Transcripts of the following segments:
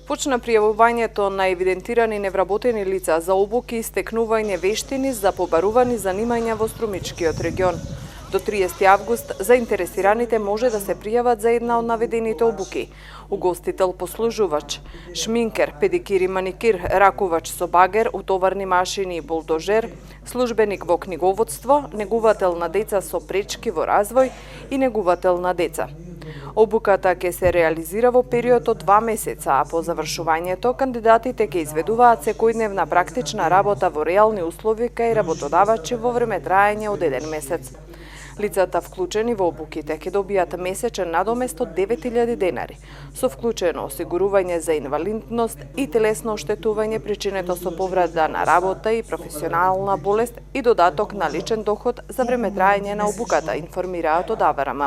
Почна пријавувањето на евидентирани невработени лица за обуки и стекнување вештини за побарувани занимања во Струмичкиот регион. До 30 август заинтересираните може да се пријават за една од наведените обуки: угостител послужувач, шминкер, педикир и маникир, ракувач со багер, утоварни машини и булдожер, службеник во книговодство, негувател на деца со пречки во развој и негувател на деца. Обуката ќе се реализира во период од 2 месеца, а по завршувањето кандидатите ќе изведуваат секојдневна практична работа во реални услови кај работодавачи во време траење од 1 месец. Лицата вклучени во обуките ќе добијат месечен надомест од 9000 денари, со вклучено осигурување за инвалидност и телесно оштетување причинето со повреда на работа и професионална болест и додаток на личен доход за време траење на обуката, информираат од АВРМ.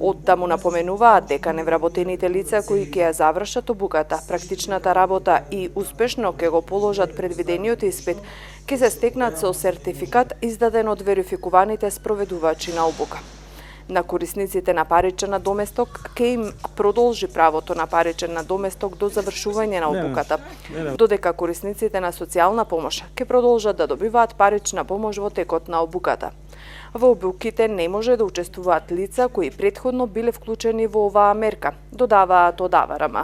Оттаму напоменуваат дека невработените лица кои ќе ја завршат обуката, практичната работа и успешно ќе го положат предвидениот испит, ќе се стекнат со сертификат издаден од верификуваните спроведувачи на обука. На корисниците на паричен надоместок ќе им продолжи правото на паричен надоместок до завршување на обуката, додека корисниците на социјална помош ќе продолжат да добиваат парична помош во текот на обуката. Во обуките не може да учествуваат лица кои претходно биле вклучени во оваа мерка, додаваат од АВРМ.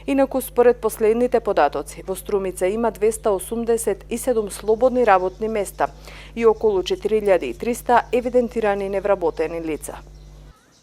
Инаку, според последните податоци, во Струмица има 287 слободни работни места и околу 4300 евидентирани невработени лица.